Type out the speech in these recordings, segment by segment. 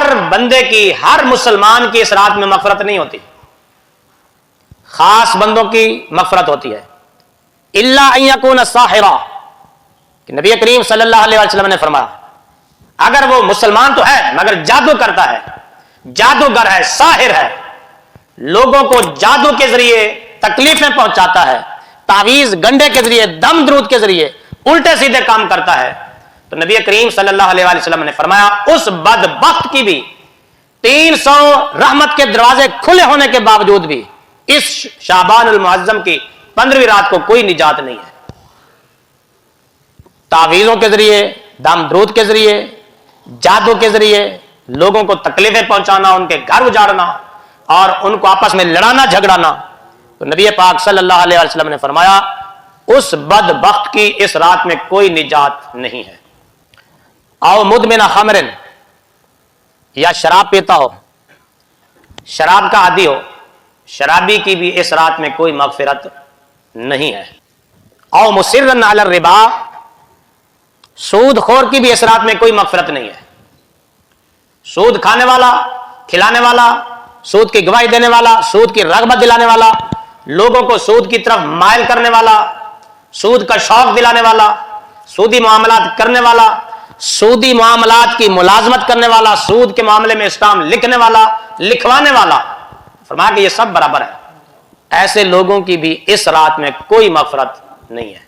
ہر بندے کی، ہر مسلمان کی اس رات میں مغفرت نہیں ہوتی، خاص بندوں کی مغفرت ہوتی ہے۔ الا ان یکون ساحرا، کہ نبی کریم صلی اللہ علیہ وسلم نے فرمایا اگر وہ مسلمان تو ہے مگر جادو کرتا ہے، جادوگر ہے، ساحر ہے، لوگوں کو جادو کے ذریعے تکلیفیں پہنچاتا ہے، تعویذ گنڈے کے ذریعے، دم درود کے ذریعے الٹے سیدھے کام کرتا ہے، تو نبی کریم صلی اللہ علیہ وسلم نے فرمایا اس بدبخت کی بھی 300 رحمت کے دروازے کھلے ہونے کے باوجود بھی اس شعبان المعظم کی 15ویں رات کو کوئی نجات نہیں ہے۔ تعویذوں کے ذریعے، دم درود کے ذریعے، جادو کے ذریعے لوگوں کو تکلیفیں پہنچانا، ان کے گھر اجاڑنا اور ان کو آپس میں لڑانا جھگڑانا، تو نبی پاک صلی اللہ علیہ وسلم نے فرمایا اس بدبخت کی اس رات میں کوئی نجات نہیں ہے۔ او مدمن خمر، یا شراب پیتا ہو، شراب کا عادی ہو، شرابی کی بھی اس رات میں کوئی مغفرت نہیں ہے۔ او مصرن علی الربا، سود خور کی بھی اس رات میں کوئی مغفرت نہیں ہے۔ سود کھانے والا، کھلانے والا، سود کی گواہی دینے والا، سود کی رغبت دلانے والا، لوگوں کو سود کی طرف مائل کرنے والا، سود کا شوق دلانے والا، سودی معاملات کرنے والا، سودی معاملات کی ملازمت کرنے والا، سود کے معاملے میں اسٹامپ لکھنے والا، لکھوانے والا، فرمایا کہ یہ سب برابر ہے، ایسے لوگوں کی بھی اس رات میں کوئی مغفرت نہیں ہے۔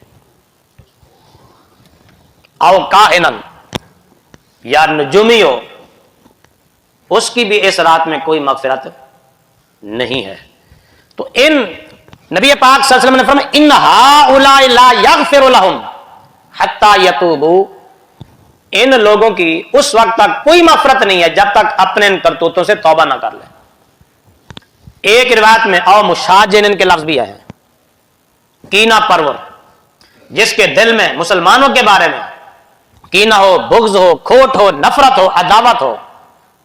او کاہنن، یا نجومی ہو، اس کی بھی اس رات میں کوئی مغفرت نہیں ہے۔ تو ان نبی پاک صلی اللہ علیہ وسلم نے فرمایا ان ہؤلاء لا یغفر لهم حتی یتوبوا، ان لوگوں کی اس وقت تک کوئی مغفرت نہیں ہے جب تک اپنے ان کرتوتوں سے توبہ نہ کر لیں۔ ایک روایت میں او مشاجن ان کے لفظ بھی آئے ہیں، کینہ پرور، جس کے دل میں مسلمانوں کے بارے میں کینہ ہو، بغض ہو، کھوٹ ہو، نفرت ہو، عداوت ہو،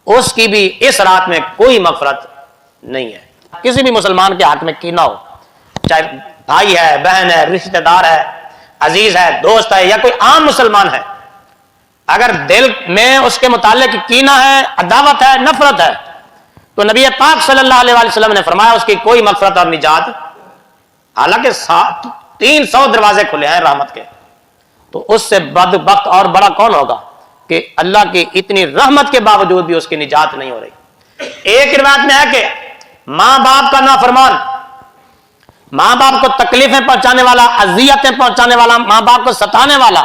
اس کی بھی اس رات میں کوئی مغفرت نہیں ہے۔ کسی بھی مسلمان کے حق میں کینہ ہو، چاہے بھائی ہے، بہن ہے، رشتہ دار ہے، عزیز ہے، دوست ہے، یا کوئی عام مسلمان ہے، اگر دل میں اس کے متعلق کینہ ہے، عداوت ہے، نفرت ہے، تو نبی پاک صلی اللہ علیہ وسلم نے فرمایا اس کی کوئی مغفرت اور نجات، حالانکہ 300 دروازے کھلے ہیں رحمت کے، تو اس سے بدبخت اور بڑا کون ہوگا کہ اللہ کی اتنی رحمت کے باوجود بھی اس کی نجات نہیں ہو رہی۔ ایک روایت میں ہے کہ ماں باپ کا نافرمان، ماں باپ کو تکلیفیں پہنچانے والا، اذیتیں پہنچانے والا، ماں باپ کو ستانے والا،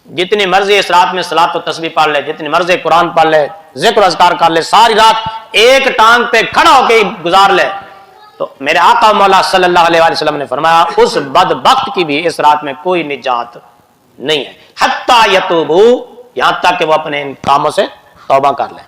جتنی مرضی اس رات میں صلاۃ و تسبیح پڑھ لے، جتنی مرضی قرآن پڑھ لے، ذکر و اذکار کر لے، ساری رات ایک ٹانگ پہ کھڑا ہو کے گزار لے، تو میرے آقا مولا صلی اللہ علیہ وسلم نے فرمایا اس بدبخت کی بھی اس رات میں کوئی نجات نہیں ہے، حتی یتوبوا، یہاں تک کہ وہ اپنے ان کاموں سے توبہ کر لیں۔